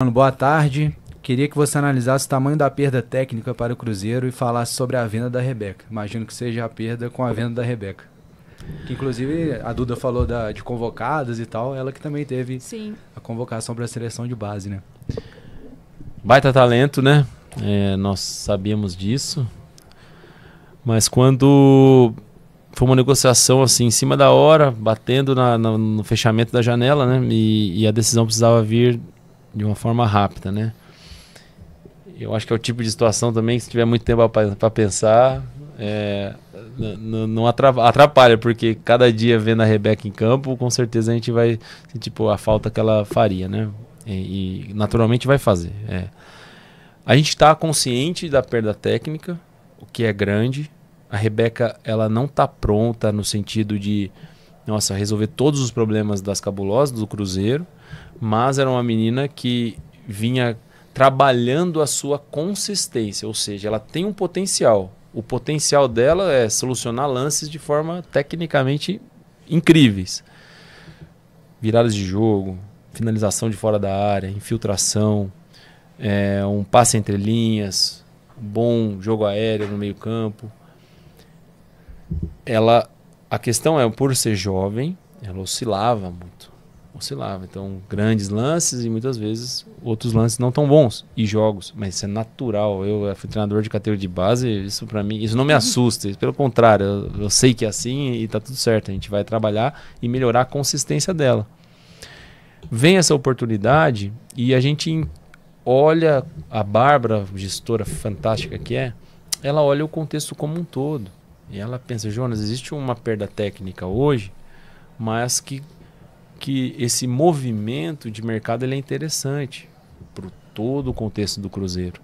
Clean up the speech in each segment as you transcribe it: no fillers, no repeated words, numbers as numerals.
Mano, boa tarde. Queria que você analisasse o tamanho da perda técnica para o Cruzeiro e falasse sobre a venda da Rebeca. Imagino que seja a perda com a venda da Rebeca. Que inclusive a Duda falou de convocadas e tal, ela que também teve Sim. a convocação para a seleção de base, né? Baita talento, né? Nós sabíamos disso. Mas quando foi uma negociação assim, em cima da hora, batendo no fechamento da janela, né? E a decisão precisava vir de uma forma rápida, né? Eu acho que é o tipo de situação também que se tiver muito tempo para pensar, não atrapalha, porque cada dia vendo a Rebeca em campo, com certeza a gente vai sentir a falta que ela faria, né? E naturalmente vai fazer. A gente está consciente da perda técnica, o que é grande. A Rebeca, ela não está pronta no sentido de, resolver todos os problemas das cabulosas do Cruzeiro, mas era uma menina que vinha trabalhando a sua consistência, ou seja, ela tem um potencial. O potencial dela é solucionar lances de forma tecnicamente incríveis. Viradas de jogo, finalização de fora da área, infiltração, um passe entre linhas, um bom jogo aéreo no meio campo. A questão é, por ser jovem, ela oscilava muito. Então, grandes lances e muitas vezes outros lances não tão bons. E jogos, mas isso é natural. Eu fui treinador de categoria de base, isso para mim, isso não me assusta. Pelo contrário, eu sei que é assim e tá tudo certo. A gente vai trabalhar e melhorar a consistência dela. Vem essa oportunidade e a gente olha a Bárbara, gestora fantástica que é, ela olha o contexto como um todo. E ela pensa, Jonas, existe uma perda técnica hoje, mas que esse movimento de mercado ele é interessante para todo o contexto do Cruzeiro.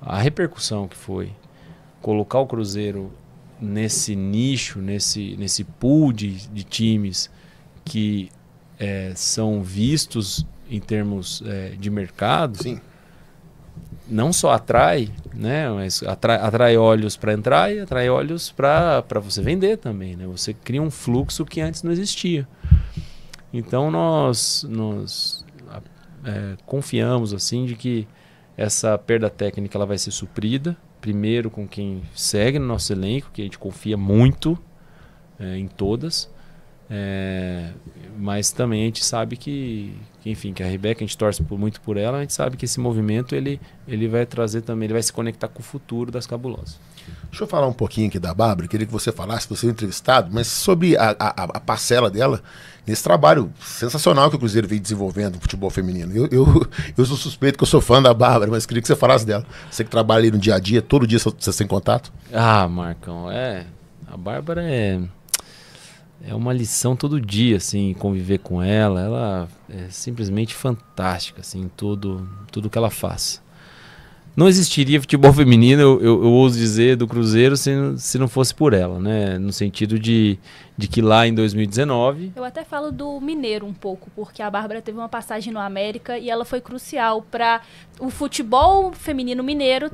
A repercussão que foi colocar o Cruzeiro nesse nicho, nesse pool de times que são vistos em termos de mercado, sim, não só atrai, né, mas atrai olhos para entrar e atrai olhos para você vender também, né? Você cria um fluxo que antes não existia. Então nós confiamos assim de que essa perda técnica ela vai ser suprida, primeiro com quem segue no nosso elenco, que a gente confia muito em todas, mas também a gente sabe que a Rebeca, a gente torce muito por ela, a gente sabe que esse movimento ele vai trazer também, ele vai se conectar com o futuro das cabulosas. Deixa eu falar um pouquinho aqui da Bárbara, queria que você falasse, você é entrevistado, mas sobre a parcela dela nesse trabalho sensacional que o Cruzeiro vem desenvolvendo no futebol feminino. Eu sou suspeito que eu sou fã da Bárbara, mas queria que você falasse dela. Você que trabalha ali no dia a dia, todo dia você tem contato? Ah, Marcão, a Bárbara é uma lição todo dia, assim, conviver com ela. Ela é simplesmente fantástica, assim, tudo que ela faz. Não existiria futebol feminino, eu ouso dizer, do Cruzeiro se não fosse por ela, né? No sentido de que lá em 2019... Eu até falo do Mineiro um pouco, porque a Bárbara teve uma passagem no América e ela foi crucial para o futebol feminino mineiro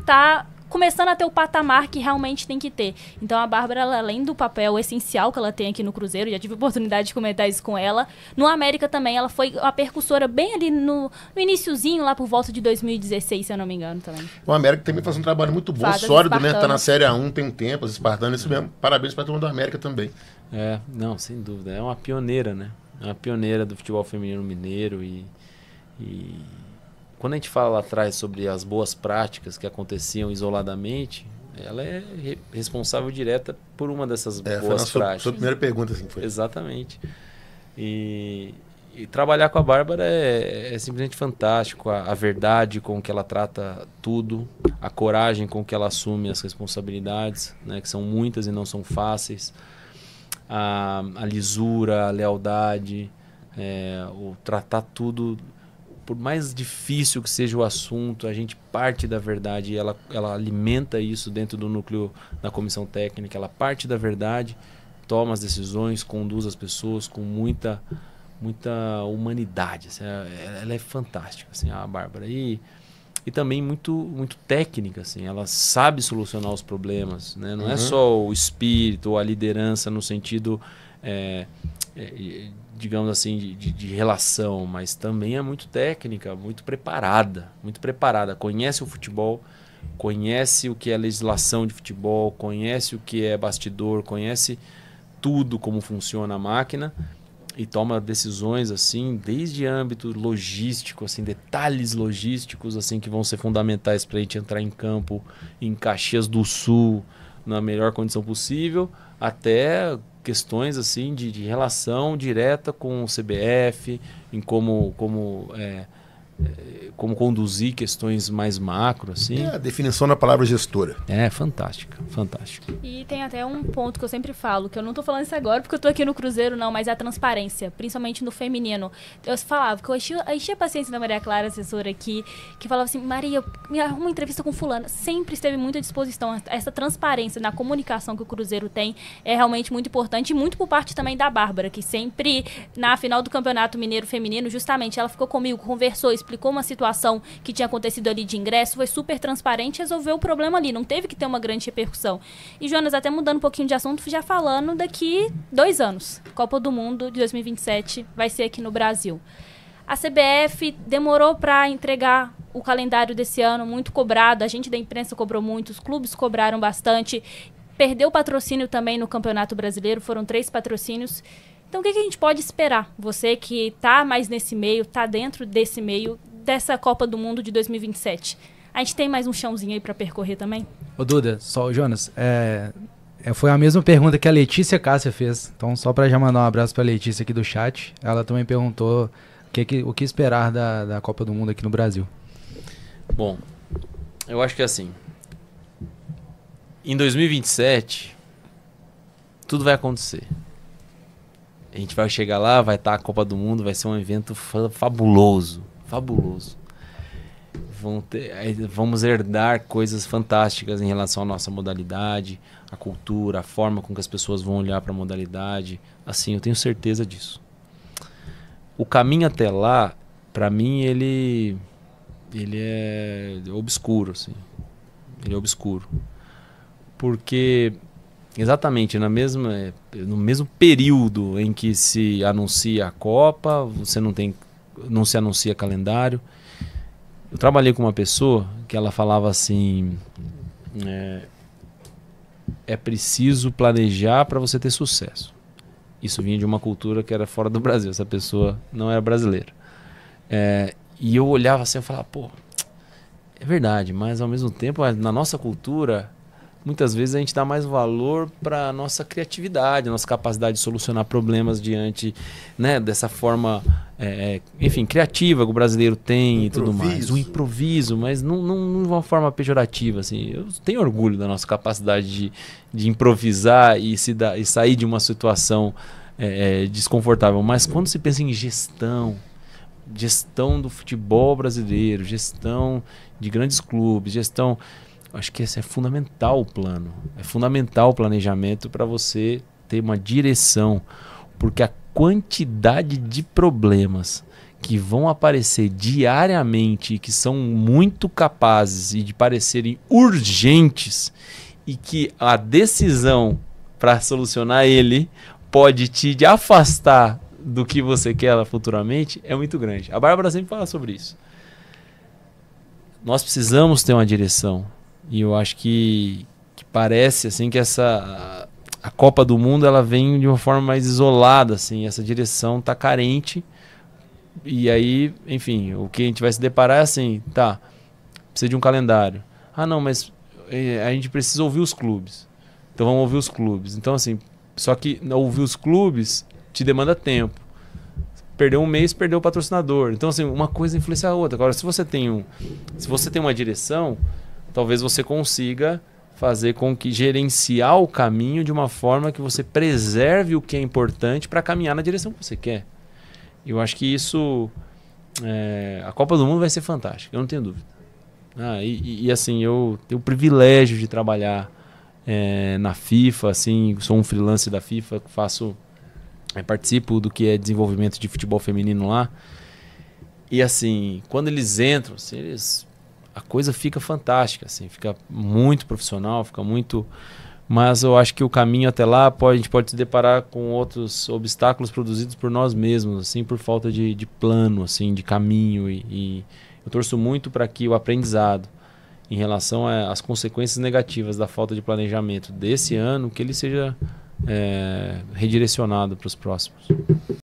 começando a ter o patamar que realmente tem que ter. Então a Bárbara, além do papel essencial que ela tem aqui no Cruzeiro, já tive a oportunidade de comentar isso com ela, no América também, ela foi a percussora bem ali no iniciozinho, lá por volta de 2016, se eu não me engano também. O América também faz um trabalho muito bom, sólido, né? Tá na Série A1, tem um tempo, os espartanos, isso mesmo. Parabéns para todo mundo do América também. Não, sem dúvida. É uma pioneira, né? É uma pioneira do futebol feminino mineiro e quando a gente fala lá atrás sobre as boas práticas que aconteciam isoladamente, ela é responsável direta por uma dessas boas práticas. Sua primeira pergunta, assim, foi. Exatamente. E trabalhar com a Bárbara é simplesmente fantástico. A verdade com que ela trata tudo, a coragem com que ela assume as responsabilidades, né, que são muitas e não são fáceis, a lisura, a lealdade, o tratar tudo. Por mais difícil que seja o assunto, a gente parte da verdade e ela alimenta isso dentro do núcleo da comissão técnica, ela parte da verdade, toma as decisões, conduz as pessoas com muita humanidade. Assim, ela é fantástica, assim, a Bárbara. E também muito técnica, assim, ela sabe solucionar os problemas, né? Não é só o espírito ou a liderança no sentido digamos assim, de relação, mas também é muito técnica, muito preparada, conhece o futebol, conhece o que é legislação de futebol, conhece o que é bastidor, conhece tudo, como funciona a máquina, e toma decisões assim, desde âmbito logístico, assim, detalhes logísticos assim, que vão ser fundamentais para a gente entrar em campo em Caxias do Sul na melhor condição possível, até questões assim de relação direta com o CBF, em como conduzir questões mais macro, assim. A definição da palavra gestora. Fantástica. E tem até um ponto que eu sempre falo, que eu não tô falando isso agora porque eu tô aqui no Cruzeiro, não, mas é a transparência, principalmente no feminino. Eu falava que eu enchia a paciência da Maria Clara, assessora aqui, que falava assim, Maria, me arruma uma entrevista com fulana. Sempre esteve muito à disposição. Essa transparência na comunicação que o Cruzeiro tem é realmente muito importante, e muito por parte também da Bárbara, que sempre, na final do Campeonato Mineiro Feminino, justamente, ela ficou comigo, conversou, explicou uma situação que tinha acontecido ali de ingresso, foi super transparente, resolveu o problema ali, não teve que ter uma grande repercussão. E Jonas, até mudando um pouquinho de assunto, já falando daqui 2 anos, Copa do Mundo de 2027 vai ser aqui no Brasil. A CBF demorou para entregar o calendário desse ano, muito cobrado, a gente da imprensa cobrou muito, os clubes cobraram bastante, perdeu patrocínio também no Campeonato Brasileiro, foram 3 patrocínios. Então, o que a gente pode esperar? Você que está mais nesse meio, está dentro desse meio, dessa Copa do Mundo de 2027. A gente tem mais um chãozinho aí para percorrer também? Ô Duda, só Jonas, foi a mesma pergunta que a Letícia Cássia fez. Então, só para já mandar um abraço para a Letícia aqui do chat, ela também perguntou o que esperar da Copa do Mundo aqui no Brasil. Bom, eu acho que assim, em 2027, tudo vai acontecer. A gente vai chegar lá, vai estar a Copa do Mundo, vai ser um evento fabuloso. Vamos herdar coisas fantásticas em relação à nossa modalidade, a cultura, a forma com que as pessoas vão olhar para a modalidade. Assim, eu tenho certeza disso. O caminho até lá, para mim, ele é obscuro, assim. Ele é obscuro. Porque exatamente no mesmo período em que se anuncia a Copa, não se anuncia calendário. Eu trabalhei com uma pessoa que ela falava assim, é preciso planejar para você ter sucesso. Isso vinha de uma cultura que era fora do Brasil, essa pessoa não era brasileira. E eu olhava assim e falava, pô, é verdade, mas ao mesmo tempo, na nossa cultura, muitas vezes a gente dá mais valor para a nossa criatividade, a nossa capacidade de solucionar problemas diante, né, dessa forma, enfim, criativa que o brasileiro tem e tudo mais. O improviso, mas não de uma forma pejorativa. Assim. Eu tenho orgulho da nossa capacidade de improvisar e sair de uma situação desconfortável. Mas quando se pensa em gestão do futebol brasileiro, gestão de grandes clubes, acho que esse é fundamental o plano. É fundamental o planejamento para você ter uma direção. Porque a quantidade de problemas que vão aparecer diariamente e que são muito capazes e de parecerem urgentes e que a decisão para solucionar ele pode te afastar do que você quer futuramente é muito grande. A Bárbara sempre fala sobre isso. Nós precisamos ter uma direção. E eu acho que parece assim que a Copa do Mundo ela vem de uma forma mais isolada, assim, essa direção está carente. E aí, enfim, o que a gente vai se deparar é assim, precisa de um calendário. Ah, não, mas a gente precisa ouvir os clubes. Então vamos ouvir os clubes. Então assim, só que ouvir os clubes te demanda tempo. Perdeu um mês, perdeu o patrocinador. Então assim, uma coisa influencia a outra. Agora, se você tem uma direção, talvez você consiga fazer com que gerenciar o caminho de uma forma que você preserve o que é importante para caminhar na direção que você quer. Eu acho que isso, a Copa do Mundo vai ser fantástica, eu não tenho dúvida. E assim, eu tenho o privilégio de trabalhar na FIFA, assim, sou um freelance da FIFA, participo do que é desenvolvimento de futebol feminino lá. E assim, quando eles entram, assim, a coisa fica fantástica, assim, fica muito profissional, fica muito mas eu acho que o caminho até lá a gente pode se deparar com outros obstáculos produzidos por nós mesmos, assim, por falta de plano, assim, de caminho, e eu torço muito para que o aprendizado em relação às consequências negativas da falta de planejamento desse ano, que ele seja redirecionado para os próximos.